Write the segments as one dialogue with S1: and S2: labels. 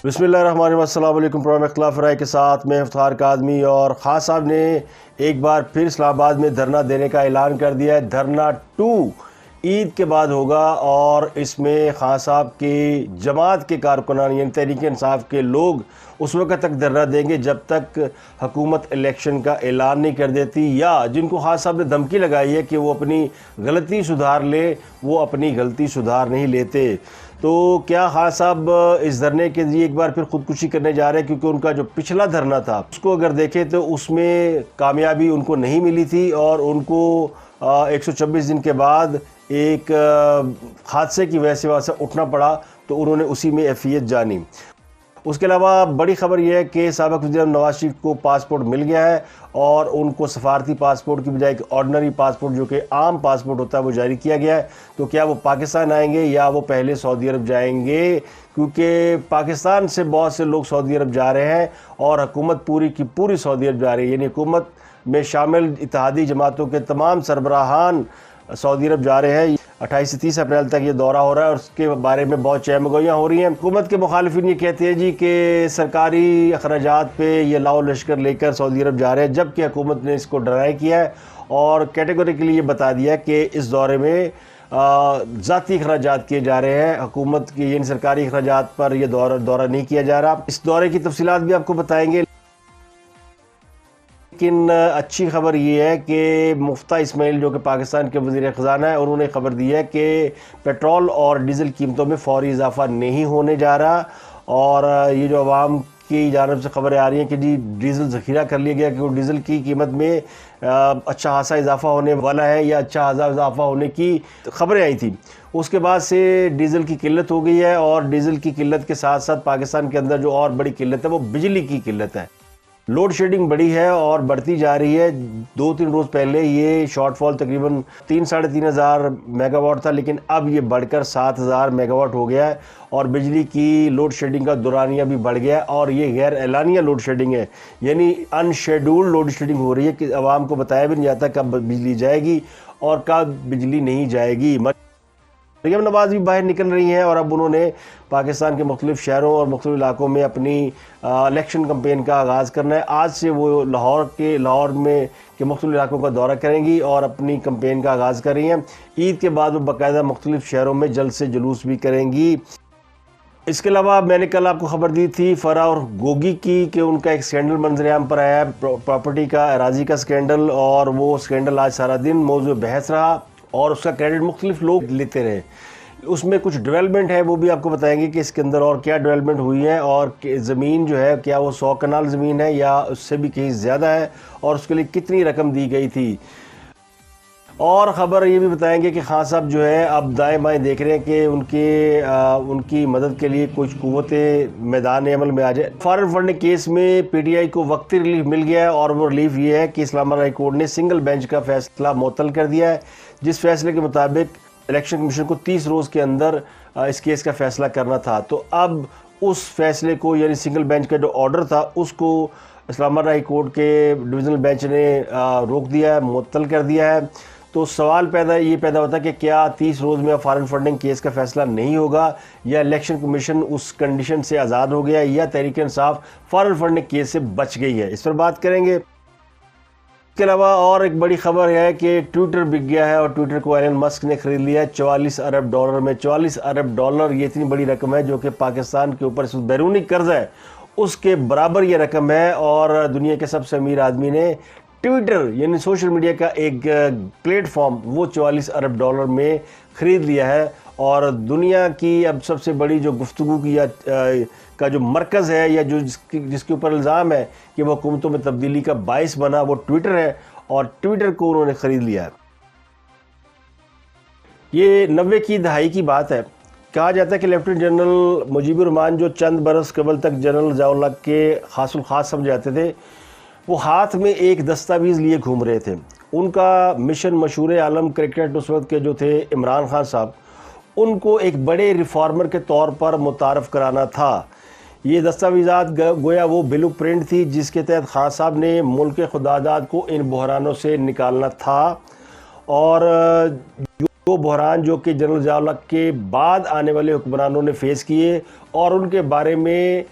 S1: بسم اللہ الرحمن الرحیم۔ السلام علیکم۔ پروگرام اختلاف رائے کے ساتھ میں افتخار کاظمی اور خان صاحب نے ایک بار پھر اسلام آباد میں دھرنا دینے کا اعلان کر دیا ہے۔ دھرنا 2 عید کے بعد ہوگا اور اس میں خان صاحب کی جماعت کے کارکنان یعنی تحریک انصاف کے لوگ اس وقت تک دھرنا دیں گے جب تک حکومت الیکشن کا اعلان نہیں کر دیتی، یا جن کو خان صاحب نے دھمکی لگائی ہے کہ وہ اپنی غلطی سدھار لے، وہ اپنی غلطی سدھار نہیں لیتے۔ تو کیا خان صاحب اس دھرنے کے ذریعے ایک بار پھر خودکشی کرنے جا رہے ہیں؟ کیونکہ ان کا جو پچھلا دھرنا تھا اس کو اگر دیکھیں تو اس میں کامیابی ان کو نہیں ملی تھی اور ان کو 126 دن کے بعد ایک حادثے کی وجہ سے وہاں سے اٹھنا پڑا، تو انہوں نے اسی میں ایفیت جانی۔ اس کے علاوہ بڑی خبر یہ ہے کہ سابق وزیر نواز شریف کو پاسپورٹ مل گیا ہے اور ان کو سفارتی پاسپورٹ کی بجائے ایک آرڈنری پاسپورٹ جو کہ عام پاسپورٹ ہوتا ہے وہ جاری کیا گیا ہے۔ تو کیا وہ پاکستان آئیں گے یا وہ پہلے سعودی عرب جائیں گے؟ کیونکہ پاکستان سے بہت سے لوگ سعودی عرب جا رہے ہیں اور حکومت پوری کی پوری سعودی عرب جا رہی ہے، یعنی حکومت میں شامل اتحادی جماعتوں کے تمام سربراہان سعودی عرب جا رہے ہیں۔ 28 سے 30 اپریل تک یہ دورہ ہو رہا ہے اور اس کے بارے میں بہت چہمگوئیاں ہو رہی ہیں۔ حکومت کے مخالفین یہ کہتے ہیں کہ سرکاری اخراجات پہ یہ لاؤ لشکر لے کر سعودی عرب جا رہے ہیں، جبکہ حکومت نے اس کو ڈرائی کیا ہے اور کیٹیگوریکلی یہ بتا دیا کہ اس دورے میں ذاتی اخراجات کیے جا رہے ہیں، حکومت کی یعنی سرکاری اخراجات پر یہ دورہ نہیں کیا جا رہا۔ اس دورے کی تفصیلات بھی آپ کو بتائیں گے، لیکن اچھی خبر یہ ہے کہ مفتہ اسماعیل جو کہ پاکستان کے وزیر خزانہ ہے، انہوں نے خبر دی ہے کہ پیٹرول اور ڈیزل قیمتوں میں فوری اضافہ نہیں ہونے جا رہا، اور یہ جو عوام کی جانب سے خبریں آ رہی ہیں کہ جی ڈیزل ذخیرہ کر لیا گیا، کیونکہ ڈیزل کی قیمت میں اچھا خاصا اضافہ ہونے والا ہے یا اچھا خاصا اضافہ ہونے کی خبریں آئی تھیں۔ اس کے بعد سے ڈیزل کی قلت ہو گئی ہے، اور ڈیزل کی قلت کے ساتھ ساتھ پاکستان کے اندر جو اور بڑی قلت ہے وہ بجلی کی قلت ہے۔ لوڈ شیڈنگ بڑی ہے اور بڑھتی جا رہی ہے۔ 2-3 روز پہلے یہ شارٹ فال تقریباً 3-3.5 ہزار میگا واٹ تھا، لیکن اب یہ بڑھ کر 7,000 میگا واٹ ہو گیا ہے، اور بجلی کی لوڈ شیڈنگ کا دورانیہ بھی بڑھ گیا ہے، اور یہ غیر اعلانیہ لوڈ شیڈنگ ہے، یعنی ان شیڈولڈ لوڈ شیڈنگ ہو رہی ہے کہ عوام کو بتایا بھی نہیں جاتا کب بجلی جائے گی اور کب بجلی نہیں جائے گی۔ مریم نواز بھی باہر نکل رہی ہیں اور اب انہوں نے پاکستان کے مختلف شہروں اور مختلف علاقوں میں اپنی الیکشن کمپین کا آغاز کرنا ہے۔ آج سے وہ لاہور میں کے مختلف علاقوں کا دورہ کریں گی اور اپنی کمپین کا آغاز کر رہی ہیں۔ عید کے بعد وہ باقاعدہ مختلف شہروں میں جلد سے جلوس بھی کریں گی۔ اس کے علاوہ میں نے کل آپ کو خبر دی تھی فرا اور گوگی کی کہ ان کا ایک سکینڈل منظر عام پر آیا ہے، پراپرٹی کا اراضی کا سکینڈل، اور وہ سکینڈل آج سارا دن موضوع بحث رہا اور اس کا کریڈٹ مختلف لوگ لیتے رہے۔ اس میں کچھ ڈیولپمنٹ ہے، وہ بھی آپ کو بتائیں گے کہ اس کے اندر اور کیا ڈیولپمنٹ ہوئی ہے، اور زمین جو ہے کیا وہ 100 کنال زمین ہے یا اس سے بھی کہیں زیادہ ہے، اور اس کے لیے کتنی رقم دی گئی تھی۔ اور خبر یہ بھی بتائیں گے کہ خان صاحب جو ہے اب دائیں بائیں دیکھ رہے ہیں کہ ان کی مدد کے لیے کچھ قوتیں میدان عمل میں آ جائے۔ فارن فنڈنگ کیس میں پی ٹی آئی کو وقتی ریلیف مل گیا ہے، اور وہ ریلیف یہ ہے کہ اسلام آباد ہائی کورٹ نے سنگل بینچ کا فیصلہ معطل کر دیا ہے، جس فیصلے کے مطابق الیکشن کمیشن کو 30 روز کے اندر اس کیس کا فیصلہ کرنا تھا۔ تو اب اس فیصلے کو یعنی سنگل بینچ کا جو آرڈر تھا اس کو اسلام آباد ہائی کورٹ کے ڈویژنل بینچ نے روک دیا ہے، معطل کر دیا ہے۔ تو سوال یہ پیدا ہوتا ہے کہ کیا 30 روز میں فارن فنڈنگ کیس کا فیصلہ نہیں ہوگا، یا الیکشن کمیشن اس کنڈیشن سے آزاد ہو گیا، یا Tehreek Insaf foreign funding case سے بچ گئی ہے؟ اس پر بات کریں گے۔ اس کے علاوہ اور ایک بڑی خبر ہے کہ ٹویٹر بک گیا ہے اور ٹویٹر کو ایلن مسک نے خرید لیا ہے $44 ارب میں۔ $44 ارب یہ اتنی بڑی رقم ہے جو کہ پاکستان کے اوپر بیرونی قرض ہے اس کے برابر یہ رقم ہے، اور دنیا کے سب سے امیر آدمی نے ٹویٹر یعنی سوشل میڈیا کا ایک پلیٹ فارم وہ $44 ارب میں خرید لیا ہے، اور دنیا کی اب سب سے بڑی جو گفتگو کی کا جو مرکز ہے یا جس کے اوپر الزام ہے کہ وہ حکومتوں میں تبدیلی کا باعث بنا، وہ ٹویٹر ہے، اور ٹویٹر کو انہوں نے خرید لیا ہے۔ یہ 90 کی دہائی کی بات ہے۔ کہا جاتا ہے کہ لیفٹیننٹ جنرل مجیب الرحمان جو چند برس قبل تک جنرل ضیاء الحق کے خاص الخاص سمجھے جاتے تھے، وہ ہاتھ میں ایک دستاویز لیے گھوم رہے تھے۔ ان کا مشن مشہور عالم کرکٹ اس وقت کے جو تھے عمران خان صاحب، ان کو ایک بڑے ریفارمر کے طور پر متعارف کرانا تھا۔ یہ دستاویزات گویا وہ بلو پرنٹ تھی جس کے تحت خان صاحب نے ملک خداداد کو ان بحرانوں سے نکالنا تھا، اور وہ بحران جو کہ جنرل ضیاء الحق کے بعد آنے والے حکمرانوں نے فیس کیے اور ان کے بارے میں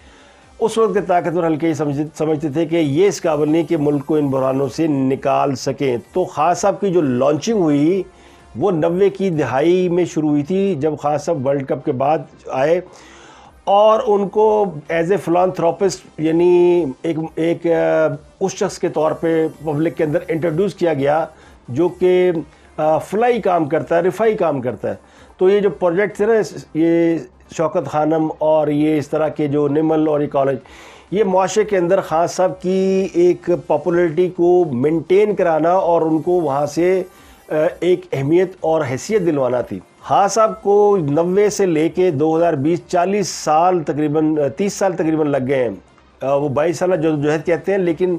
S1: اس وقت کے طاقتور حلقے یہ سمجھتے تھے کہ یہ اس قابل نہیں کہ ملک کو ان بحرانوں سے نکال سکیں. تو خان صاحب کی جو لانچنگ ہوئی وہ 90 کی دہائی میں شروع ہوئی تھی جب خان صاحب ورلڈ کپ کے بعد آئے اور ان کو ایز اے فلانتھراپسٹ یعنی ایک اس شخص کے طور پہ پبلک کے اندر انٹروڈیوس کیا گیا جو کہ فلائی کام کرتا ہے, رفائی کام کرتا ہے. تو یہ جو پروجیکٹ تھے نا, یہ شوکت خانم اور یہ اس طرح کے جو نمل اور یہ کالج, یہ معاشرے کے اندر خان صاحب کی ایک پاپولیرٹی کو مینٹین کرانا اور ان کو وہاں سے ایک اہمیت اور حیثیت دلوانا تھی. خان صاحب کو 90 سے لے کے 2020 40 سال تقریباً 30 سال تقریباً لگ گئے ہیں. وہ 22 سالہ جدوجہد کہتے ہیں, لیکن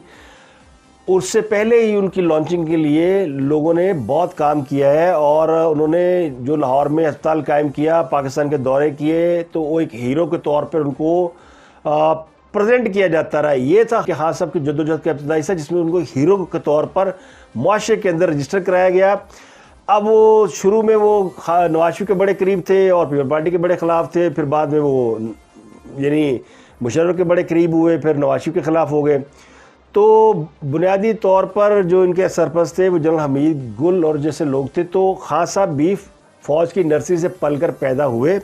S1: اس سے پہلے ہی ان کی لانچنگ کے لیے لوگوں نے بہت کام کیا ہے اور انہوں نے جو لاہور میں ہسپتال قائم کیا, پاکستان کے دورے کیے, تو وہ ایک ہیرو کے طور پر ان کو پریزنٹ کیا جاتا رہا. یہ تھا کہ خان صاحب کی جدوجہد کا ابتدائی حصہ جس میں ان کو ہیرو کے طور پر معاشرے کے اندر رجسٹر کرایا گیا. اب وہ شروع میں وہ نواز شریف کے بڑے قریب تھے اور پیپل پارٹی کے بڑے خلاف تھے, پھر بعد میں وہ یعنی مشرف کے بڑے قریب ہوئے, پھر نواز شریف کے خلاف ہو گئے. تو بنیادی طور پر جو ان کے سرپرست تھے وہ جنرل حمید گل اور جیسے لوگ تھے. تو خان صاحب بھی فوج کی نرسری سے پل کر پیدا ہوئے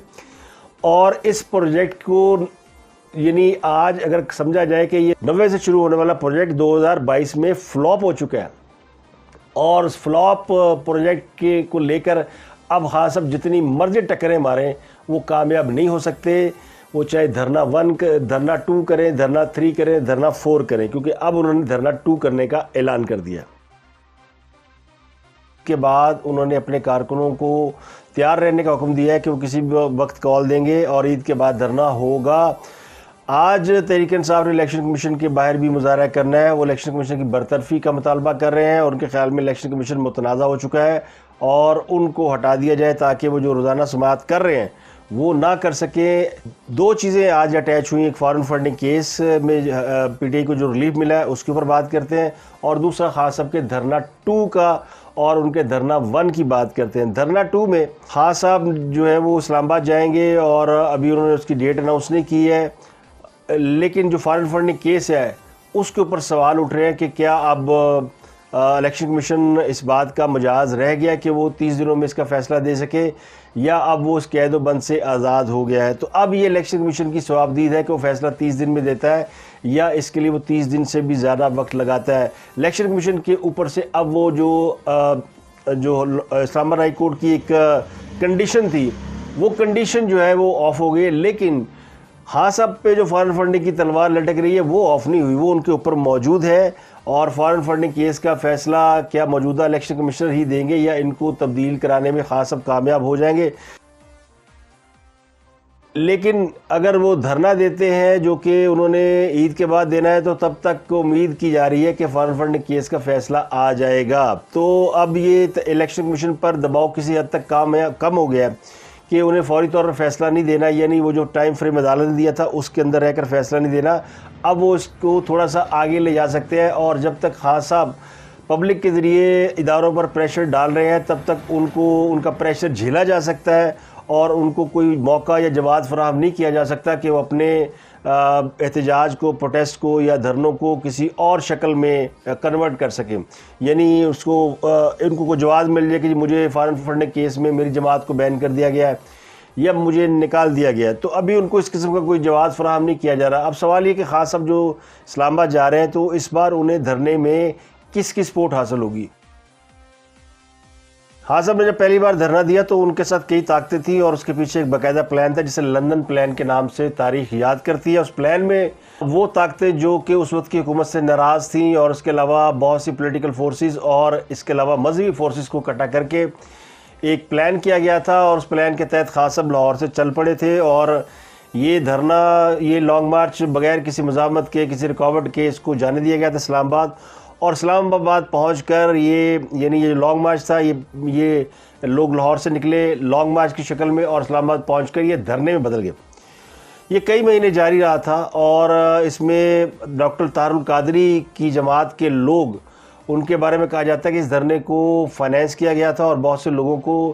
S1: اور اس پروجیکٹ کو یعنی آج اگر سمجھا جائے کہ یہ 90 سے شروع ہونے والا پروجیکٹ 2022 میں فلاپ ہو چکا ہے, اور اس فلاپ پروجیکٹ کو لے کر اب خان صاحب جتنی مرضی ٹکریں ماریں وہ کامیاب نہیں ہو سکتے. وہ چاہے دھرنا 1 دھرنا 2 کریں, دھرنا 3 کریں, دھرنا 4 کریں, کیونکہ اب انہوں نے دھرنا 2 کرنے کا اعلان کر دیا. اس کے بعد انہوں نے اپنے کارکنوں کو تیار رہنے کا حکم دیا ہے کہ وہ کسی بھی وقت کال دیں گے اور عید کے بعد دھرنا ہوگا. آج تحریک انصاف نے الیکشن کمیشن کے باہر بھی مظاہرہ کرنا ہے. وہ الیکشن کمیشن کی برطرفی کا مطالبہ کر رہے ہیں اور ان کے خیال میں الیکشن کمیشن متنازع ہو چکا ہے اور ان کو ہٹا دیا جائے تاکہ وہ جو روزانہ سماعت کر رہے ہیں وہ نہ کر سکیں. 2 چیزیں آج اٹیچ ہوئی, ایک فارن فنڈنگ کیس میں پی ٹی آئی کو جو ریلیف ملا ہے اس کے اوپر بات کرتے ہیں, اور دوسرا خان صاحب کے دھرنا 2 کا اور ان کے دھرنا 1 کی بات کرتے ہیں. دھرنا 2 میں خان صاحب جو ہے وہ اسلام آباد جائیں گے اور ابھی انہوں نے اس کی ڈیٹ اناؤنس نہیں کی ہے, لیکن جو فارن فنڈنگ کیس ہے اس کے اوپر سوال اٹھ رہے ہیں کہ کیا اب الیکشن کمیشن اس بات کا مجاز رہ گیا کہ وہ 30 دنوں میں اس کا فیصلہ دے سکے, یا اب وہ اس قید و بند سے آزاد ہو گیا ہے. تو اب یہ الیکشن کمیشن کی ثوابدید ہے کہ وہ فیصلہ 30 دن میں دیتا ہے یا اس کے لیے وہ 30 دن سے بھی زیادہ وقت لگاتا ہے. الیکشن کمیشن کے اوپر سے اب وہ جو اسلام آباد ہائی کورٹ کی ایک کنڈیشن تھی وہ کنڈیشن جو ہے وہ آف ہو گئی, لیکن خان صاحب پہ جو فارن فنڈنگ کی تلوار لٹک رہی ہے وہ آف نہیں ہوئی, وہ ان کے اوپر موجود ہے. اور فارن فنڈنگ کیس کا فیصلہ کیا موجودہ الیکشن کمشنر ہی دیں گے یا ان کو تبدیل کرانے میں خان صاحب کامیاب ہو جائیں گے. لیکن اگر وہ دھرنا دیتے ہیں جو کہ انہوں نے عید کے بعد دینا ہے تو تب تک امید کی جا رہی ہے کہ فارن فنڈنگ کیس کا فیصلہ آ جائے گا. تو اب یہ الیکشن کمیشن پر دباؤ کسی حد تک کم ہو گیا ہے کہ انہیں فوری طور پر فیصلہ نہیں دینا, یعنی وہ جو ٹائم فریم عدالت نے دیا تھا اس کے اندر رہ کر فیصلہ نہیں دینا. اب وہ اس کو تھوڑا سا آگے لے جا سکتے ہیں, اور جب تک خان صاحب پبلک کے ذریعے اداروں پر پریشر ڈال رہے ہیں تب تک ان کا پریشر جھیلا جا سکتا ہے اور ان کو کوئی موقع یا جواز فراہم نہیں کیا جا سکتا کہ وہ اپنے احتجاج کو, پروٹیسٹ کو یا دھرنوں کو کسی اور شکل میں کنورٹ کر سکیں. یعنی ان کو کوئی جواز مل جائے کہ مجھے فارن فنڈنگ کیس میں میری جماعت کو بین کر دیا گیا ہے یا مجھے نکال دیا گیا ہے, تو ابھی ان کو اس قسم کا کوئی جواز فراہم نہیں کیا جا رہا. اب سوال یہ کہ خان صاحب جو اسلام آباد جا رہے ہیں تو اس بار انہیں دھرنے میں کس کی سپورٹ حاصل ہوگی. خان صاحب نے جب پہلی بار دھرنا دیا تو ان کے ساتھ کئی طاقتیں تھیں اور اس کے پیچھے ایک باقاعدہ پلان تھا جسے لندن پلان کے نام سے تاریخ یاد کرتی ہے. اس پلان میں وہ طاقتیں جو کہ اس وقت کی حکومت سے ناراض تھیں اور اس کے علاوہ بہت سی پولیٹیکل فورسز اور اس کے علاوہ مذہبی فورسز کو اکٹھا کر کے ایک پلان کیا گیا تھا, اور اس پلان کے تحت خان صاحب لاہور سے چل پڑے تھے اور یہ دھرنا, یہ لانگ مارچ بغیر کسی مزاحمت کے, کسی رکاوٹ کے اس کو جانے دیا گیا تھا اسلام آباد. اور اسلام آباد پہنچ کر یہ لانگ مارچ تھا, یہ لوگ لاہور سے نکلے لانگ مارچ کی شکل میں اور اسلام آباد پہنچ کر یہ دھرنے میں بدل گئے. یہ کئی مہینے جاری رہا تھا اور اس میں ڈاکٹر طاہر القادری کی جماعت کے لوگ, ان کے بارے میں کہا جاتا ہے کہ اس دھرنے کو فائنینس کیا گیا تھا اور بہت سے لوگوں کو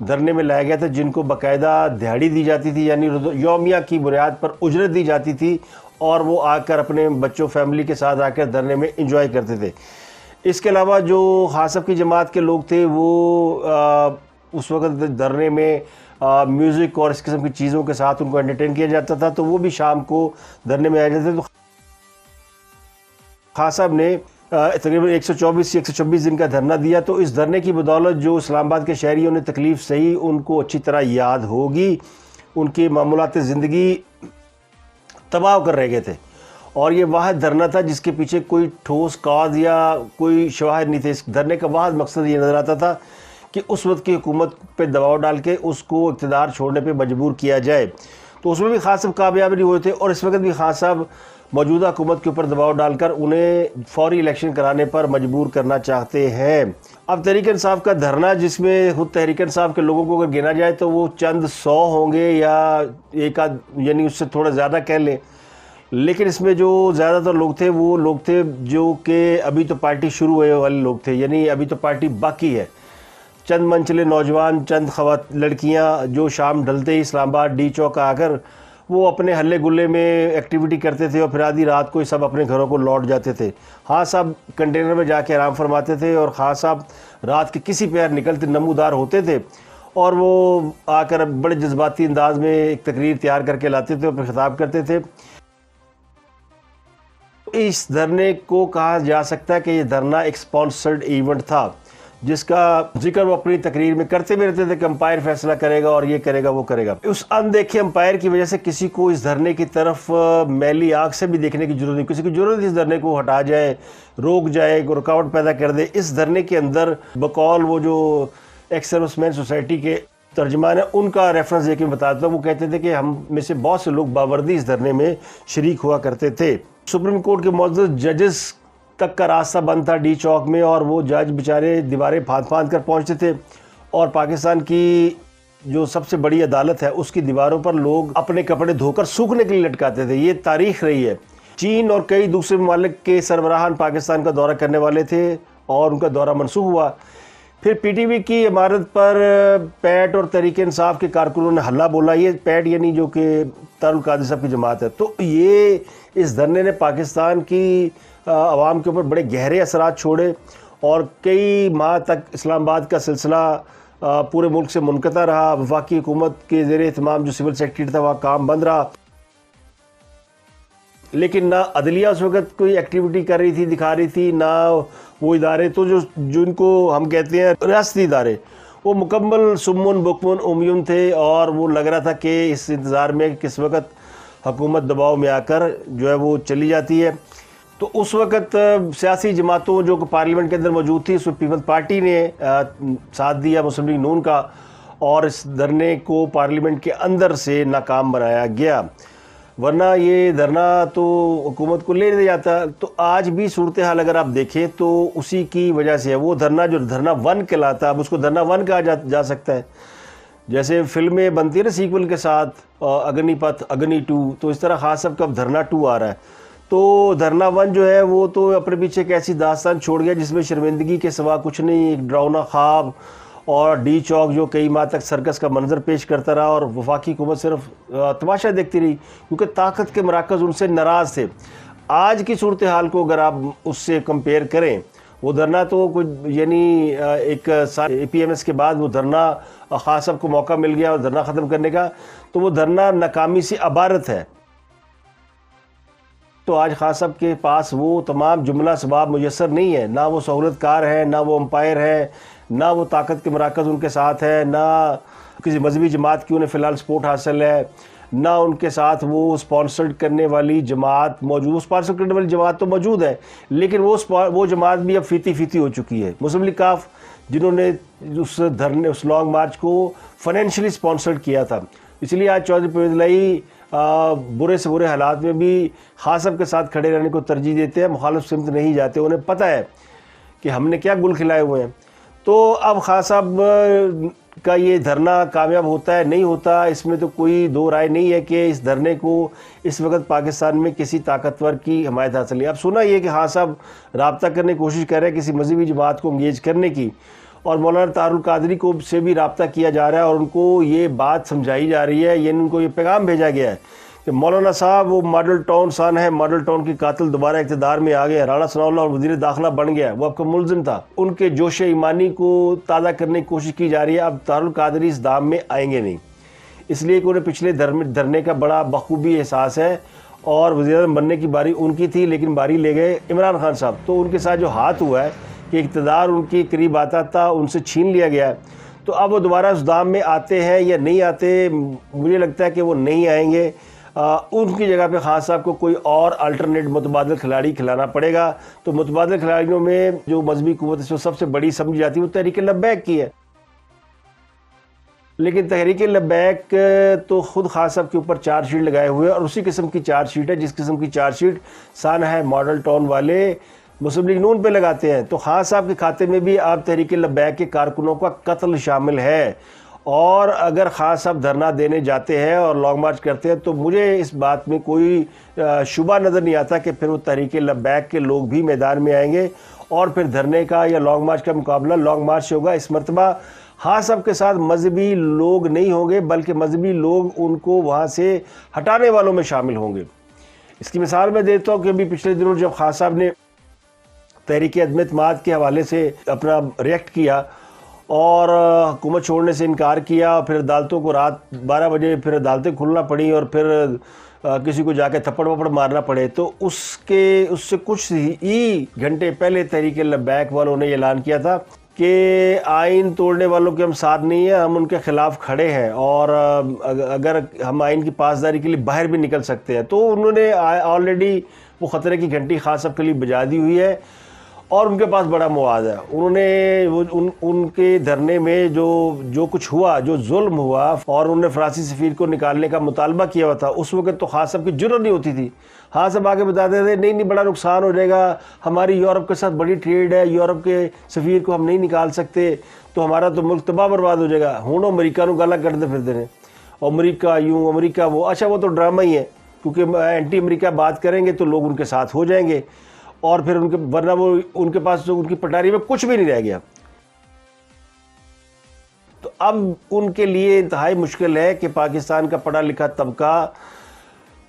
S1: دھرنے میں لایا گیا تھا، جن کو باقاعدہ دہاڑی دی جاتی تھی، یعنی یومیہ کی بنیاد پر اجرت دی جاتی تھی، اور وہ آ کر اپنے بچوں فیملی کے ساتھ آ کر دھرنے میں انجوائے کرتے تھے۔ اس کے علاوہ جو خاصب کی جماعت کے لوگ تھے وہ اس وقت دھرنے میں میوزک اور اس قسم کی چیزوں کے ساتھ ان کو انٹرٹین کیا جاتا تھا، تو وہ بھی شام کو دھرنے میں آ جاتے تھے۔ تو خاصب نے تقریباً 124 سے 126 دن کا دھرنا دیا، تو اس دھرنے کی بدولت جو اسلام آباد کے شہریوں نے تکلیف سہی ان کو اچھی طرح یاد ہوگی۔ ان کی معمولات زندگی تباہ کر رہ گئے تھے، اور یہ واحد دھرنا تھا جس کے پیچھے کوئی ٹھوس کاز یا کوئی شواہد نہیں تھے۔ اس دھرنے کا واحد مقصد یہ نظر آتا تھا کہ اس وقت کی حکومت پہ دباؤ ڈال کے اس کو اقتدار چھوڑنے پہ مجبور کیا جائے۔ تو اس میں بھی خان صاحب کامیاب نہیں ہوئے تھے، اور اس وقت بھی خان صاحب موجودہ حکومت کے اوپر دباؤ ڈال کر انہیں فوری الیکشن کرانے پر مجبور کرنا چاہتے ہیں۔ اب تحریک انصاف کا دھرنا، جس میں خود تحریک انصاف کے لوگوں کو اگر گنا جائے تو وہ چند 100 ہوں گے یا ایک آدھ، یعنی اس سے تھوڑا زیادہ کہہ لیں، لیکن اس میں جو زیادہ تر لوگ تھے وہ لوگ تھے جو کہ ابھی تو پارٹی شروع ہوئے والے لوگ تھے، یعنی ابھی تو پارٹی باقی ہے۔ چند منچلے نوجوان، چند لڑکیاں جو شام ڈھلتے ہی اسلام آباد ڈی چوک آ کر وہ اپنے ہلے گلے میں ایکٹیویٹی کرتے تھے، اور پھر آدھی رات کو ہی سب اپنے گھروں کو لوٹ جاتے تھے۔ خان صاحب کنٹینر میں جا کے آرام فرماتے تھے، اور خان صاحب رات کے کسی پیر نکلتے نمودار ہوتے تھے، اور وہ آ کر بڑے جذباتی انداز میں ایک تقریر تیار کر کے لاتے تھے اور پھر خطاب کرتے تھے۔ اس دھرنے کو کہا جا سکتا ہے کہ یہ دھرنا ایک سپانسرڈ ایونٹ تھا، جس کا ذکر وہ اپنی تقریر میں کرتے بھی رہتے تھے کہ امپائر فیصلہ کرے گا اور یہ کرے گا وہ کرے گا۔ اس اندیکھے امپائر کی وجہ سے کسی کو اس دھرنے کی طرف میلی آنکھ سے بھی دیکھنے کی ضرورت نہیں، کسی کی ضرورت اس دھرنے کو ہٹا جائے، روک جائے، رکاوٹ پیدا کر دے۔ اس دھرنے کے اندر بقول وہ جو ایکس سروس مین سوسائٹی کے ترجمان ہیں، ان کا ریفرنس دے کے بتاتا ہوں، وہ کہتے تھے کہ ہم میں سے بہت سے لوگ باوردی اس دھرنے میں شریک ہوا کرتے تھے۔ سپریم کورٹ کے معزز ججز تک کا راستہ بند تھا ڈی چوک میں، اور وہ جج بیچارے دیواریں پھاند پھاند کر پہنچتے تھے، اور پاکستان کی جو سب سے بڑی عدالت ہے اس کی دیواروں پر لوگ اپنے کپڑے دھو کر سوکھنے کے لیے لٹکاتے تھے۔ یہ تاریخ رہی ہے۔ چین اور کئی دوسرے ممالک کے سربراہان پاکستان کا دورہ کرنے والے تھے، اور ان کا دورہ منسوخ ہوا۔ پھر پی ٹی وی کی عمارت پر پیٹ اور تحریک انصاف کے کارکنوں نے حلہ بولا۔ یہ پیٹ یعنی جو کہ طاہر القادری صاحب کی جماعت ہے۔ تو یہ اس دھرنے نے پاکستان کی عوام کے اوپر بڑے گہرے اثرات چھوڑے، اور کئی ماہ تک اسلام آباد کا سلسلہ پورے ملک سے منقطع رہا۔ وفاقی حکومت کے زیر اہتمام جو سول سیکرٹری تھا وہاں کام بند رہا، لیکن نہ عدلیہ اس وقت کوئی ایکٹیویٹی کر رہی تھی، دکھا رہی تھی، نہ وہ ادارے تو جن کو ہم کہتے ہیں ریاستی ادارے، وہ مکمل سمن بکمن امیون تھے، اور وہ لگ رہا تھا کہ اس انتظار میں کس وقت حکومت دباؤ میں آ کر جو ہے وہ چلی جاتی ہے۔ تو اس وقت سیاسی جماعتوں جو کہ پارلیمنٹ کے اندر موجود تھی، اس میں پیپلز پارٹی نے ساتھ دیا مسلم لیگ نون کا، اور اس دھرنے کو پارلیمنٹ کے اندر سے ناکام بنایا گیا، ورنہ یہ دھرنا تو حکومت کو لے نہیں جاتا۔ تو آج بھی صورتحال اگر آپ دیکھیں تو اسی کی وجہ سے ہے۔ وہ دھرنا جو دھرنا 1 کہلاتا، اب اس کو دھرنا 1 کہا جا سکتا ہے، جیسے فلمیں بنتی ہے نا سیکول کے ساتھ، اگنی پتھ، اگنی 2، تو اس طرح خاص صاحب کا اب دھرنا 2 آ رہا ہے۔ تو دھرنا 1 جو ہے وہ تو اپنے پیچھے ایک ایسی داستان چھوڑ گیا جس میں شرمندگی کے سوا کچھ نہیں، ایک ڈراؤنا خواب، اور ڈی چوک جو کئی ماہ تک سرکس کا منظر پیش کرتا رہا، اور وفاقی حکومت صرف تماشا دیکھتی رہی، کیونکہ طاقت کے مراکز ان سے ناراض تھے۔ آج کی صورتحال کو اگر آپ اس سے کمپیئر کریں، وہ دھرنا تو کوئی یعنی ایک اے پی ایم ایس کے بعد وہ دھرنا خاص صاحب کو موقع مل گیا اور دھرنا ختم کرنے کا، تو وہ دھرنا ناکامی سے عبارت ہے۔ تو آج خان صاحب کے پاس وہ تمام جملہ اسباب میسر نہیں ہے، نہ وہ سہولت کار ہے، نہ وہ امپائر ہے، نہ وہ طاقت کے مراکز ان کے ساتھ ہے، نہ کسی مذہبی جماعت کی انہیں فی الحال سپورٹ حاصل ہے، نہ ان کے ساتھ وہ سپانسرڈ کرنے والی جماعت موجود۔ سپانسر کرنے والی جماعت تو موجود ہے، لیکن وہ جماعت بھی اب فیتی فیتی ہو چکی ہے۔ مسلم لیگ کاف جنہوں نے اس دھرنے، اس لانگ مارچ کو فائنینشلی سپانسرڈ کیا تھا، اس لیے آج چودھری پرویز الہی برے سے برے حالات میں بھی خان صاحب کے ساتھ کھڑے رہنے کو ترجیح دیتے ہیں، مخالف سمت نہیں جاتے، انہیں پتہ ہے کہ ہم نے کیا گل کھلائے ہوئے ہیں۔ تو اب خان صاحب کا یہ دھرنا کامیاب ہوتا ہے نہیں ہوتا، اس میں تو کوئی دو رائے نہیں ہے کہ اس دھرنے کو اس وقت پاکستان میں کسی طاقتور کی حمایت حاصل ہے۔ اب سنا یہ کہ خان صاحب رابطہ کرنے کی کوشش کر رہے ہیں کسی مذہبی جماعت کو انگیج کرنے کی، اور مولانا طاہر القادری کو سے بھی رابطہ کیا جا رہا ہے اور ان کو یہ بات سمجھائی جا رہی ہے، یعنی ان کو یہ پیغام بھیجا گیا ہے کہ مولانا صاحب وہ ماڈل ٹاؤن سان ہے، ماڈل ٹاؤن کی قاتل دوبارہ اقتدار میں آ گئے، رانا ثناء اللہ اور وزیر داخلہ بن گیا، وہ آپ کا ملزم تھا، ان کے جوش ایمانی کو تازہ کرنے کی کوشش کی جا رہی ہے، اب طاہر القادری اس دام میں آئیں گے نہیں، اس لیے کہ انہیں پچھلے دھرنے کا بڑا بخوبی احساس ہے اور وزیر اعظم بننے کی باری ان کی تھی لیکن باری لے گئے عمران خان صاحب، تو ان کے ساتھ جو ہاتھ ہوا ہے کہ اقتدار ان کے قریب آتا تھا ان سے چھین لیا گیا ہے، تو اب وہ دوبارہ اس دام میں آتے ہیں یا نہیں آتے، مجھے لگتا ہے کہ وہ نہیں آئیں گے، ان کی جگہ پہ خان صاحب کو کوئی اور الٹرنیٹ متبادل کھلاڑی کھلانا پڑے گا، تو متبادل کھلاڑیوں میں جو مذہبی قوت ہے سب سے بڑی سمجھی جاتی ہے وہ تحریک لبیک کی ہے، لیکن تحریک لبیک تو خود خان صاحب کے اوپر چارج شیٹ لگائے ہوئے اور اسی قسم کی چارج شیٹ ہے جس قسم کی چارج شیٹ سانحہ ماڈل ٹاؤن والے مسلم لیگ نون پہ لگاتے ہیں، تو خان صاحب کے کھاتے میں بھی اب تحریک لبیک کے کارکنوں کا قتل شامل ہے، اور اگر خان صاحب دھرنا دینے جاتے ہیں اور لانگ مارچ کرتے ہیں تو مجھے اس بات میں کوئی شبہ نظر نہیں آتا کہ پھر وہ تحریک لبیک کے لوگ بھی میدان میں آئیں گے اور پھر دھرنے کا یا لانگ مارچ کا مقابلہ لانگ مارچ سے ہوگا۔ اس مرتبہ خان صاحب کے ساتھ مذہبی لوگ نہیں ہوں گے بلکہ مذہبی لوگ ان کو وہاں سے ہٹانے والوں میں شامل ہوں گے۔ اس کی مثال میں دیتا ہوں کہ ابھی پچھلے دنوں جب خان صاحب نے تحریک عدم اعتماد کے حوالے سے اپنا ریئیکٹ کیا اور حکومت چھوڑنے سے انکار کیا، پھر عدالتوں کو رات 12 بجے پھر عدالتیں کھلنا پڑیں اور پھر کسی کو جا کے تھپڑ وپڑ مارنا پڑے، تو اس سے کچھ ہی گھنٹے پہلے تحریک لبیک والوں نے اعلان کیا تھا کہ آئین توڑنے والوں کے ہم ساتھ نہیں ہیں، ہم ان کے خلاف کھڑے ہیں اور اگر ہم آئین کی پاسداری کے لیے باہر بھی نکل سکتے ہیں، تو انہوں نے آلریڈی وہ خطرے کی گھنٹی خان صاحب کے لیے بجا دی ہوئی ہے اور ان کے پاس بڑا مواد ہے۔ انہوں نے ان کے دھرنے میں جو کچھ ہوا، جو ظلم ہوا اور انہوں نے فرانسیسی سفیر کو نکالنے کا مطالبہ کیا ہوا تھا، اس وقت تو خان صاحب کی جرأت نہیں ہوتی تھی، خان صاحب آگے بتاتے تھے نہیں بڑا نقصان ہو جائے گا، ہماری یورپ کے ساتھ بڑی ٹریڈ ہے، یورپ کے سفیر کو ہم نہیں نکال سکتے تو ہمارا تو ملک تباہ برباد ہو جائے گا، ہوں امریکہ نو گالا کرتے پھرتے ہیں، امریکہ یوں امریکہ وہ، اچھا وہ تو ڈرامہ ہی ہے کیونکہ اینٹی امریکہ بات کریں گے تو لوگ ان کے ساتھ ہو جائیں گے اور پھر ورنہ وہ ان کے پاس تو ان کی پٹاری میں کچھ بھی نہیں رہ گیا۔ تو اب ان کے لیے انتہائی مشکل ہے کہ پاکستان کا پڑھا لکھا طبقہ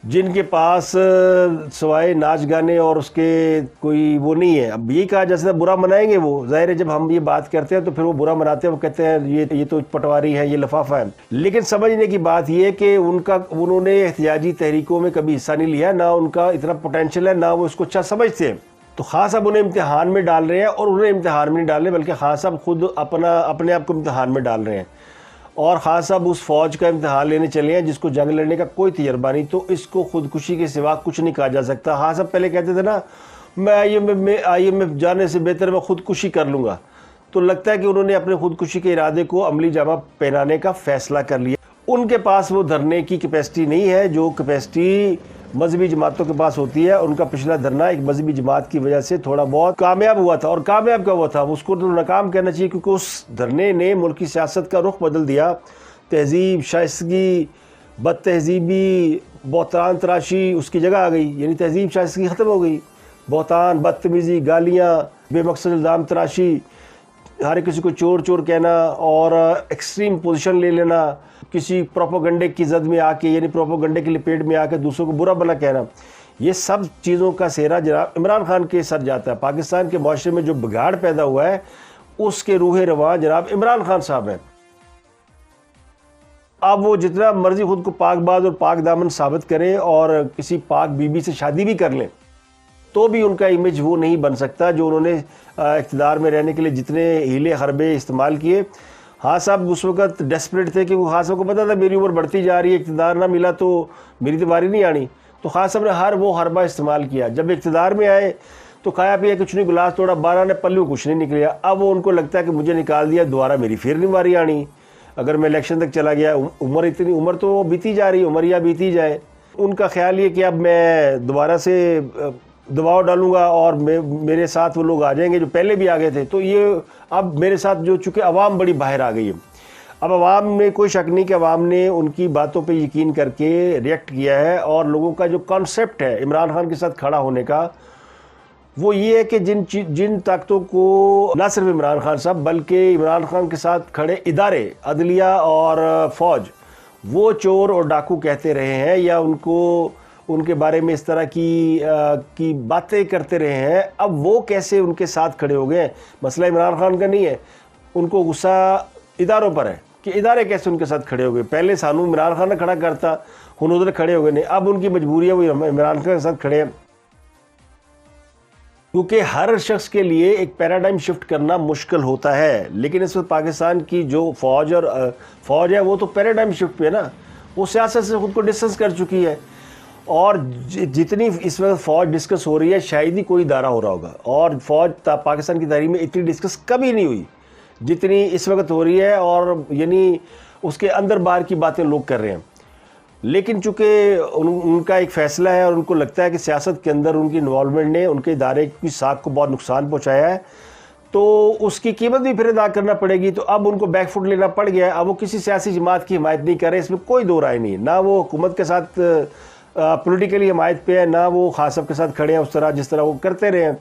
S1: جن کے پاس سوائے ناچ گانے اور اس کے کوئی وہ نہیں ہے، اب یہی کہا جیسے برا منائیں گے، وہ ظاہر ہے جب ہم یہ بات کرتے ہیں تو پھر وہ برا مناتے ہیں، وہ کہتے ہیں یہ تو پٹواری ہے، یہ لفافہ ہے، لیکن سمجھنے کی بات یہ ہے کہ انہوں نے احتجاجی تحریکوں میں کبھی حصہ نہیں لیا، نہ ان کا اتنا پوٹینشیل ہے، نہ وہ اس کو اچھا سمجھتے ہیں، تو خان صاحب انہیں امتحان میں ڈال رہے ہیں اور انہیں امتحان میں نہیں ڈال رہے بلکہ خان صاحب خود اپنے آپ کو امتحان میں ڈال رہے ہیں، اور خان صاحب اس فوج کا امتحان لینے چلے ہیں جس کو جنگ لڑنے کا کوئی تجربہ نہیں، تو اس کو خودکشی کے سوا کچھ نہیں کہا جا سکتا۔ خان صاحب پہلے کہتے تھے نا میں آئی ایم ایف جانے سے بہتر میں خودکشی کر لوں گا، تو لگتا ہے کہ انہوں نے اپنے خودکشی کے ارادے کو عملی جامہ پہنانے کا فیصلہ کر لیا۔ ان کے پاس وہ دھرنے کی کیپیسٹی نہیں ہے جو کیپیسٹی مذہبی جماعتوں کے پاس ہوتی ہے۔ ان کا پچھلا دھرنا ایک مذہبی جماعت کی وجہ سے تھوڑا بہت کامیاب ہوا تھا، اور کامیاب کا ہوا تھا، اس کو ناکام کہنا چاہیے کیونکہ اس دھرنے نے ملکی سیاست کا رخ بدل دیا۔ تہذیب، شائستگی، بد تہذیبی، بہتان تراشی اس کی جگہ آ گئی، یعنی تہذیب شائستگی ختم ہو گئی، بہتان، بدتمیزی، گالیاں، بے مقصد الزام تراشی، ہر کسی کو چور چور کہنا اور ایکسٹریم پوزیشن لے لینا، کسی پروپوگنڈے کی زد میں آ کے یعنی پروپوگنڈے کی لپیٹ میں آ کے دوسروں کو برا بھلا کہنا، یہ سب چیزوں کا سہرا جناب عمران خان کے سر جاتا ہے۔ پاکستان کے معاشرے میں جو بگاڑ پیدا ہوا ہے اس کے روح رواں جناب عمران خان صاحب ہیں۔ اب وہ جتنا مرضی خود کو پاک باز اور پاک دامن ثابت کریں اور کسی پاک بی بی سے شادی بھی کر لیں تو بھی ان کا امیج وہ نہیں بن سکتا جو انہوں نے اقتدار میں رہنے کے لیے جتنے ہیلے حربے استعمال کیے۔ خان صاحب اس وقت ڈیسپریٹ تھے کہ وہ خان صاحب کو پتا تھا میری عمر بڑھتی جا رہی ہے، اقتدار نہ ملا تو میری تو باری نہیں آنی، تو خان صاحب نے ہر وہ حربہ استعمال کیا۔ جب اقتدار میں آئے تو کھایا پیا کچھ نہیں، گلاس توڑا 12 نے پلو کچھ نہیں نکلیا۔ اب وہ ان کو لگتا ہے کہ مجھے نکال دیا، دوبارہ میری پھر نہیں باری آنی، اگر میں الیکشن تک چلا گیا، عمر تو بیتی جا رہی ہے، عمر یا بیتی جائے۔ ان کا خیال یہ کہ اب میں دوبارہ سے دباؤ ڈالوں گا اور میرے ساتھ وہ لوگ آ جائیں گے جو پہلے بھی آ گئے تھے، تو یہ اب میرے ساتھ جو چونکہ عوام بڑی باہر آ گئی ہے، اب عوام میں کوئی شک نہیں کہ عوام نے ان کی باتوں پہ یقین کر کے ریئیکٹ کیا ہے، اور لوگوں کا جو کانسیپٹ ہے عمران خان کے ساتھ کھڑا ہونے کا وہ یہ ہے کہ جن طاقتوں کو نہ صرف عمران خان صاحب بلکہ عمران خان کے ساتھ کھڑے ادارے عدلیہ اور فوج وہ چور اور ڈاکو کہتے رہے ہیں یا ان کے بارے میں اس طرح کی باتیں کرتے رہے ہیں، اب وہ کیسے ان کے ساتھ کھڑے ہو گئے ہیں؟ مسئلہ عمران خان کا نہیں ہے، ان کو غصہ اداروں پر ہے کہ ادارے کیسے ان کے ساتھ کھڑے ہو گئے۔ پہلے سانو عمران خان نے کھڑا کرتا، ان ادھر کھڑے ہو گئے نہیں، اب ان کی مجبوری ہے وہ عمران خان کے ساتھ کھڑے ہیں، کیونکہ ہر شخص کے لیے ایک پیراڈائم شفٹ کرنا مشکل ہوتا ہے۔ لیکن اس وقت پاکستان کی جو فوج ہے وہ تو پیراڈائم شفٹ پہ ہے نا، وہ سیاست سے خود کو ڈسٹنس کر چکی ہے، اور جتنی اس وقت فوج ڈسکس ہو رہی ہے شاید ہی کوئی ادارہ ہو رہا ہوگا، اور فوج پاکستان کی تاریخ میں اتنی ڈسکس کبھی نہیں ہوئی جتنی اس وقت ہو رہی ہے، اور یعنی اس کے اندر باہر کی باتیں لوگ کر رہے ہیں۔ لیکن چونکہ ان کا ایک فیصلہ ہے اور ان کو لگتا ہے کہ سیاست کے اندر ان کی انوالومنٹ نے ان کے ادارے کی ساکھ کو بہت نقصان پہنچایا ہے، تو اس کی قیمت بھی پھر ادا کرنا پڑے گی، تو اب ان کو بیک فٹ لینا پڑ گیا ہے۔ اب وہ کسی سیاسی جماعت کی حمایت نہیں کر رہے، اس میں کوئی دو رائے نہیں، نہ وہ حکومت کے ساتھ پولیٹیکلی حمایت پہ ہے، نہ وہ خاص صاحب کے ساتھ کھڑے ہیں اس طرح جس طرح وہ کرتے رہے ہیں،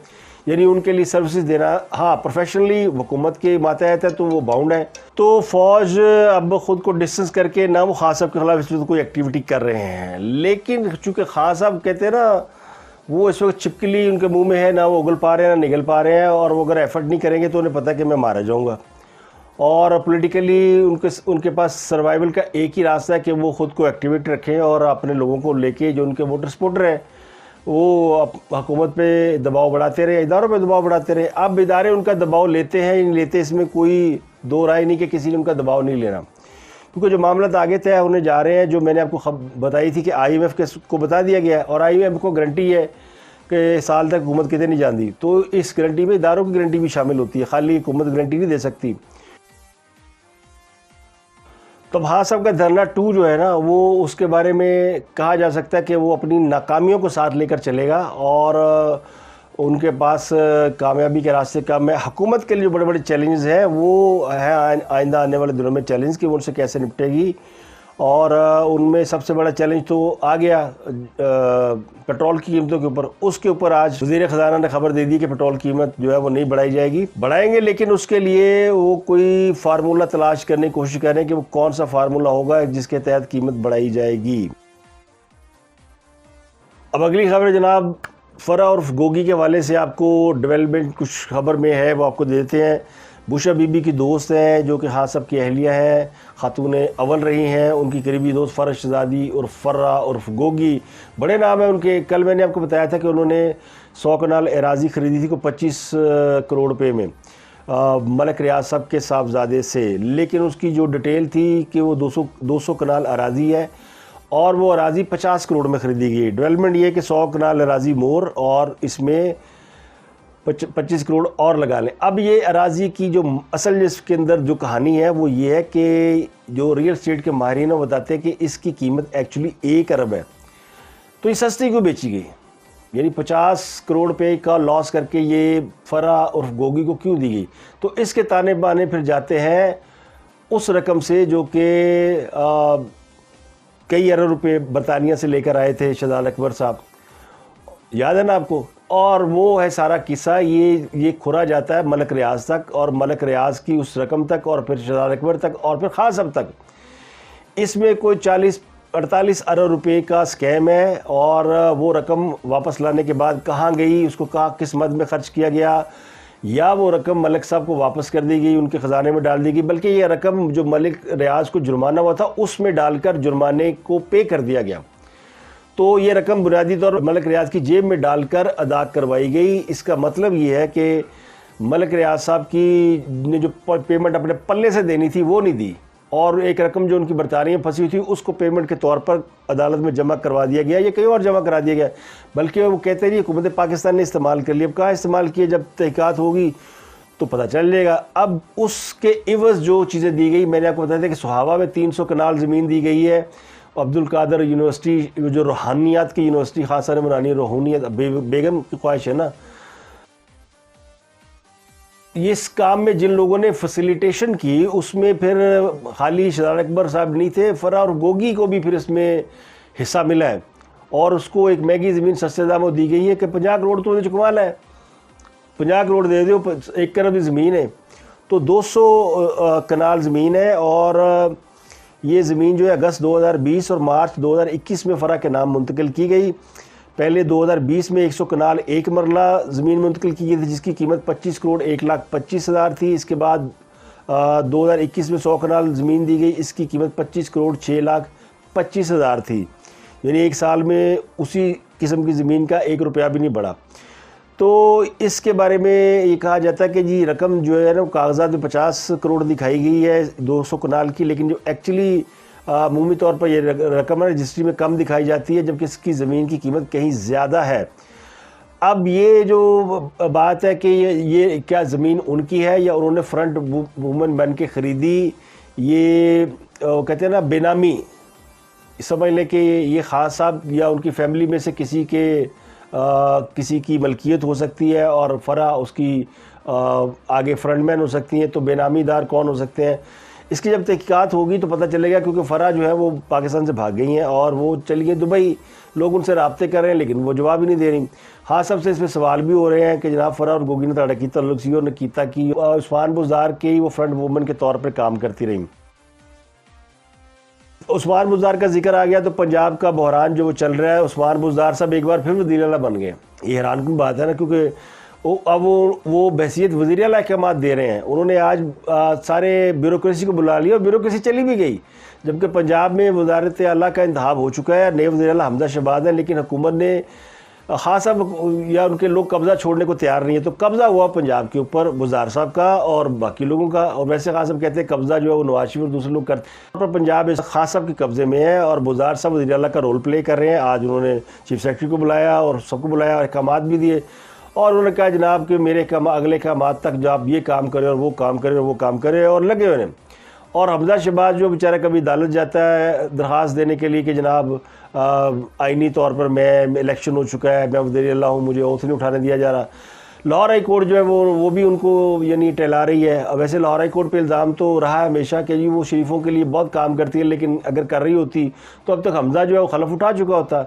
S1: یعنی ان کے لیے سروسز دینا۔ ہاں پروفیشنلی حکومت کے ماتحت ہے تو وہ باؤنڈ ہے، تو فوج اب خود کو ڈسٹنس کر کے نہ وہ خاص صاحب کے خلاف اس وقت کوئی ایکٹیویٹی کر رہے ہیں۔ لیکن چونکہ خاص صاحب کہتے ہیں نا وہ اس وقت چھپکلی ان کے منہ میں ہے، نہ وہ اگل پا رہے ہیں نہ نگل پا رہے ہیں، اور وہ اگر ایفرٹ نہیں کریں گے تو انہیں پتہ ہے کہ میں مارا جاؤں گا، اور پولیٹیکلی ان کے پاس سروائیول کا ایک ہی راستہ ہے کہ وہ خود کو ایکٹیویٹ رکھیں اور اپنے لوگوں کو لے کے جو ان کے ووٹر سپورٹر ہیں وہ حکومت پہ دباؤ بڑھاتے رہے، اداروں پہ دباؤ بڑھاتے رہے۔ اب ادارے ان کا دباؤ لیتے ہیں یا نہیں لیتے، اس میں کوئی دو رائے نہیں کہ کسی نے ان کا دباؤ نہیں لینا، کیونکہ جو معاملات آگے طے ہونے جا رہے ہیں، جو میں نے آپ کو بتائی تھی کہ آئی ایم ایف کو بتا دیا گیا ہے، اور آئی ایم ایف کو گارنٹی ہے کہ سال تک حکومت کتنے نہیں جاندی، تو اس گارنٹی میں اداروں کی گارنٹی بھی شامل ہوتی ہے، خالی حکومت گارنٹی نہیں دے سکتی۔ تو خان صاحب کا دھرنا 2 جو ہے نا وہ اس کے بارے میں کہا جا سکتا ہے کہ وہ اپنی ناکامیوں کو ساتھ لے کر چلے گا، اور ان کے پاس کامیابی کے راستے کم ہے۔ حکومت کے لیے جو بڑے بڑے چیلنجز ہیں وہ ہیں آئندہ آنے والے دنوں میں چیلنج کہ وہ ان سے کیسے نپٹے گی، اور ان میں سب سے بڑا چیلنج تو آ گیا پیٹرول کی قیمتوں کے اوپر۔ اس کے اوپر آج وزیر خزانہ نے خبر دے دی کہ پیٹرول قیمت جو ہے وہ نہیں بڑھائی جائے گی، بڑھائیں گے لیکن اس کے لیے وہ کوئی فارمولہ تلاش کرنے کی کوشش کر رہے ہیں کہ وہ کون سا فارمولہ ہوگا جس کے تحت قیمت بڑھائی جائے گی۔ اب اگلی خبر جناب فرح اور گوگی کے حوالے سے آپ کو ڈیولپمنٹ کچھ خبر میں ہے وہ آپ کو دیتے ہیں۔ بوشہ بی بی کی دوست ہیں جو کہ خان صاحب کی اہلیہ ہیں، خاتون اول رہی ہیں، ان کی قریبی دوست فرح شہزادی اور فرح اور گوگی، بڑے نام ہیں ان کے۔ کل میں نے آپ کو بتایا تھا کہ انہوں نے 100 کنال اراضی خریدی تھی کو 25 کروڑ روپے میں ملک ریاض صاحب کے صاحبزادے سے، لیکن اس کی جو ڈیٹیل تھی کہ وہ 200 کنال اراضی ہے اور وہ اراضی 50 کروڑ میں خریدی گئی۔ ڈیولپمنٹ یہ ہے کہ 100 کنال اراضی مور اور اس میں 25 کروڑ اور لگا لیں۔ اب یہ اراضی کی جو اصل جس کے اندر جو کہانی ہے وہ یہ ہے کہ جو ریئل اسٹیٹ کے ماہرین ہیں وہ بتاتے ہیں کہ اس کی قیمت ایکچولی 1 ارب ہے، تو یہ سستی کیوں بیچی گئی، یعنی 50 کروڑ روپے کا لاس کر کے یہ فرح اور گوگی کو کیوں دی گئی؟ تو اس کے تانے بانے پھر جاتے ہیں اس رقم سے جو کہ کئی ارب روپے برطانیہ سے لے کر آئے تھے شہزاد اکبر صاحب، یاد ہے نا آپ کو؟ اور وہ ہے سارا قصہ، یہ کھرا جاتا ہے ملک ریاض تک، اور ملک ریاض کی اس رقم تک، اور پھر شہزاد اکبر تک، اور پھر خان صاحب تک۔ اس میں کوئی 48 ارب روپے کا سکیم ہے، اور وہ رقم واپس لانے کے بعد کہاں گئی، اس کو کس مد میں خرچ کیا گیا، یا وہ رقم ملک صاحب کو واپس کر دی گئی، ان کے خزانے میں ڈال دی گئی، بلکہ یہ رقم جو ملک ریاض کو جرمانہ ہوا تھا اس میں ڈال کر جرمانے کو پے کر دیا گیا، تو یہ رقم بنیادی طور پر ملک ریاض کی جیب میں ڈال کر ادا کروائی گئی۔ اس کا مطلب یہ ہے کہ ملک ریاض صاحب کی نے جو پیمنٹ اپنے پلے سے دینی تھی وہ نہیں دی، اور ایک رقم جو ان کی برطانیہ میں پھنسی ہوئی تھی اس کو پیمنٹ کے طور پر عدالت میں جمع کروا دیا گیا، یا کہیں اور جمع کرا دیا گیا، بلکہ وہ کہتے ہیں حکومت پاکستان نے استعمال کر لیا۔ اب کہاں استعمال کیے، جب تحقیقات ہوگی تو پتہ چل جائے گا۔ اب اس کے عوض جو چیزیں دی گئی، میں نے آپ کو بتایا تھا کہ سہاوا میں 300 کنال زمین دی گئی ہے، عبد القادر یونیورسٹی جو روحانیات کی یونیورسٹی خاص نے بنانی، روحانیت بیگم کی خواہش ہے نا، یہ اس کام میں جن لوگوں نے فیسیلیٹیشن کی اس میں پھر خالی شہزاد اکبر صاحب نہیں تھے، فرح اور گوگی کو بھی پھر اس میں حصہ ملا ہے، اور اس کو ایک میگی زمین سستے داموں دی گئی ہے کہ 50 کروڑ تو انہیں چکوا ہے، 50 کروڑ دے دیو, 1 کروڑ کی زمین ہے تو 200 کنال زمین ہے, اور یہ زمین جو ہے اگست 2020 اور مارچ 2021 میں فرا کے نام منتقل کی گئی. پہلے 2020 میں 100 کنال 1 مرلہ زمین منتقل کی گئی تھی جس کی قیمت 25 کروڑ 1,25,000 تھی. اس کے بعد 2021 میں 100 کنال زمین دی گئی, اس کی قیمت 25 کروڑ 6,25,000 تھی. یعنی ایک سال میں اسی قسم کی زمین کا 1 روپیہ بھی نہیں بڑھا. تو اس کے بارے میں یہ کہا جاتا ہے کہ جی رقم جو ہے نا کاغذات میں 50 کروڑ دکھائی گئی ہے 200 کنال کی, لیکن جو ایکچولی عمومی طور پر یہ رقم ہے رجسٹری میں کم دکھائی جاتی ہے, جبکہ اس کی زمین کی قیمت کہیں زیادہ ہے. اب یہ جو بات ہے کہ یہ کیا زمین ان کی ہے یا انہوں نے فرنٹ وومن بن کے خریدی, یہ کہتے ہیں نا بے نامی, سمجھ لیں کہ یہ خاص صاحب یا ان کی فیملی میں سے کسی کی ملکیت ہو سکتی ہے اور فرا اس کی آگے فرنٹ مین ہو سکتی ہیں. تو بے نامی دار کون ہو سکتے ہیں, اس کی جب تحقیقات ہوگی تو پتہ چلے گا, کیونکہ فرا جو ہے وہ پاکستان سے بھاگ گئی ہیں اور وہ چلی گئی دبئی. لوگ ان سے رابطے کر رہے ہیں لیکن وہ جواب ہی نہیں دے رہی. ہاں سب سے اس میں سوال بھی ہو رہے ہیں کہ جناب فرا اور گوگی نے تاڑا کی تعلق سی اور نکیتا کی عثمان بزدار کے وہ فرنٹ وومن کے طور پر کام کرتی رہیں. عثمان بزدار کا ذکر آ گیا تو پنجاب کا بحران جو وہ چل رہا ہے, عثمان بزدار صاحب ایک بار پھر وزیر اعلیٰ بن گئے. یہ حیران کن بات ہے نا, کیونکہ اب وہ بحثیت وزیر اعلیٰ احکامات دے رہے ہیں. انہوں نے آج سارے بیوروکریسی کو بلا لیا اور بیوروکریسی چلی بھی گئی, جبکہ پنجاب میں وزارت اعلیٰ کا انتخاب ہو چکا ہے. نئے وزیر اعلیٰ حمزہ شہباز ہیں, لیکن حکومت نے خاص اب یا ان کے لوگ قبضہ چھوڑنے کو تیار نہیں ہے. تو قبضہ ہوا پنجاب کے اوپر وزار صاحب کا اور باقی لوگوں کا, اور ویسے خاص صاحب کہتے ہیں قبضہ جو ہے وہ نواز شریف اور دوسرے لوگ کرتے ہیں, پر پنجاب خاص صاحب کے قبضے میں ہے اور وزار صاحب وزیر اعلیٰ کا رول پلے کر رہے ہیں. آج انہوں نے چیف سیکرٹری کو بلایا اور سب کو بلایا اور احکامات بھی دیے, اور انہوں نے کہا جناب کہ میرے اگلے احکامات تک جو آپ یہ کام کریں اور وہ کام کریں اور وہ کام کریں, اور لگے ہوئے ہیں. اور حمزہ شہباز جو بیچارہ کبھی عدالت جاتا ہے درخواست دینے کے لیے کہ جناب آئینی طور پر میں الیکشن ہو چکا ہے, میں وزیر اعلیٰ ہوں, مجھے اوتھ نہیں اٹھانے دیا جا رہا. لاہور ہائی کورٹ جو ہے وہ بھی ان کو یعنی ٹہلا رہی ہے. ویسے لاہور ہائی کورٹ پہ الزام تو رہا ہے ہمیشہ کہ جی وہ شریفوں کے لیے بہت کام کرتی ہے, لیکن اگر کر رہی ہوتی تو اب تک حمزہ جو ہے وہ حلف اٹھا چکا ہوتا,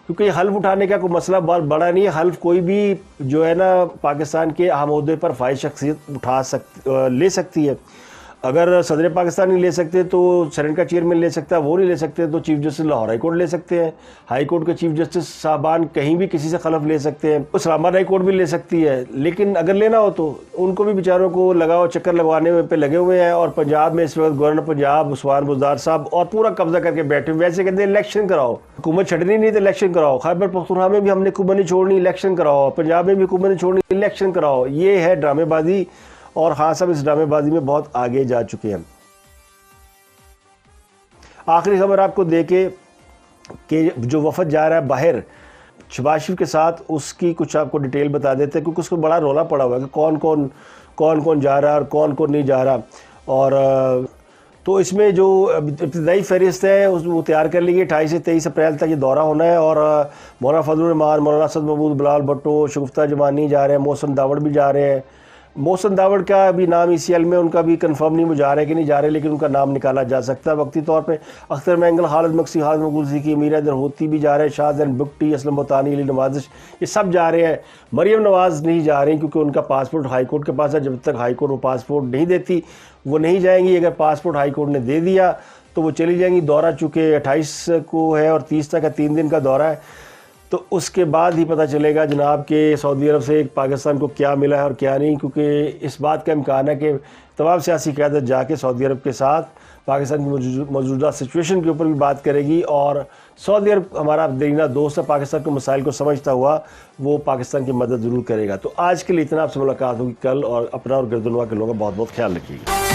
S1: کیونکہ یہ حلف اٹھانے کا کوئی مسئلہ بہت بڑا نہیں ہے. حلف کوئی بھی جو ہے نا پاکستان کے اہم عہدے پر فائز شخصیت لے سکتی ہے. اگر صدر پاکستان نہیں لے سکتے تو سینٹ کا چیئرمین لے سکتا ہے, وہ نہیں لے سکتے تو chief justice Lahore high court لے سکتے ہیں. ہائی کورٹ کے چیف جسٹس صاحبان کہیں بھی کسی سے خلف لے سکتے ہیں, اسلام آباد ہائی کورٹ بھی لے سکتی ہے. لیکن اگر لینا ہو تو ان کو بھی بیچاروں کو لگاؤ چکر لگوانے پہ لگے ہوئے ہیں. اور پنجاب میں اس وقت گورنر پنجاب عثمان بزدار صاحب اور پورا قبضہ کر کے بیٹھے. ویسے کہتے ہیں الیکشن کراؤ, حکومت چھڑنی نہیں تو الیکشن کراؤ. خیبر پختونخوا میں بھی ہم نے حکومت نہیں چھوڑنی, الیکشن کراؤ. پنجاب میں بھی حکومت نہیں چھوڑنی, الیکشن کراؤ. یہ ہے ڈرامے بازی, اور خان صاحب اس ڈرامے بازی میں بہت آگے جا چکے ہیں. آخری خبر آپ کو دے کے کہ جو وفد جا رہا ہے باہر شہباز شریف کے ساتھ, اس کی کچھ آپ کو ڈیٹیل بتا دیتے ہیں, کیونکہ اس کو بڑا رولا پڑا ہوا ہے کہ کون جا رہا ہے اور کون نہیں جا رہا. اور تو اس میں جو ابتدائی فہرست ہے وہ تیار کر لی گئی. 28 سے 23 اپریل تک یہ دورہ ہونا ہے, اور مولانا فضل الرحمان, مولانا اسد محمود, بلال بھٹو, شگفتہ جمانی جا رہے ہیں, محسن داوڑ بھی جا رہے ہیں. محسن داوڑ کا بھی نام ECL میں ان کا بھی کنفرم نہیں, وہ جا رہے کہ نہیں جا رہے, لیکن ان کا نام نکالا جا سکتا ہے وقتی طور پہ. اختر مینگل, خالد مکسی, خالد مقبول صدیقی, امیر حیدر ہوتی بھی جا رہے ہیں, شاہ زین بگٹی, اسلم بطانی, علی نوازش, یہ سب جا رہے ہیں. مریم نواز نہیں جا رہی کیونکہ ان کا پاسپورٹ ہائی کورٹ کے پاس ہے. جب تک ہائی کورٹ وہ پاسپورٹ نہیں دیتی وہ نہیں جائیں گی. اگر پاسپورٹ ہائی کورٹ نے دے دیا تو وہ چلی جائیں گی. دورہ چونکہ 28 کو ہے اور 30 تک ہے, 3 دن کا دورہ ہے, تو اس کے بعد ہی پتہ چلے گا جناب کہ سعودی عرب سے پاکستان کو کیا ملا ہے اور کیا نہیں. کیونکہ اس بات کا امکان ہے کہ تمام سیاسی قیادت جا کے سعودی عرب کے ساتھ پاکستان کی موجودہ سچویشن کے اوپر بھی بات کرے گی, اور سعودی عرب ہمارا دیرینہ دوست ہے, پاکستان کے مسائل کو سمجھتا ہوا وہ پاکستان کی مدد ضرور کرے گا. تو آج کے لیے اتنا, آپ سے ملاقات ہوگی کل, اور اپنا اور گردنوا کے لوگوں کا بہت بہت خیال رکھیے گا.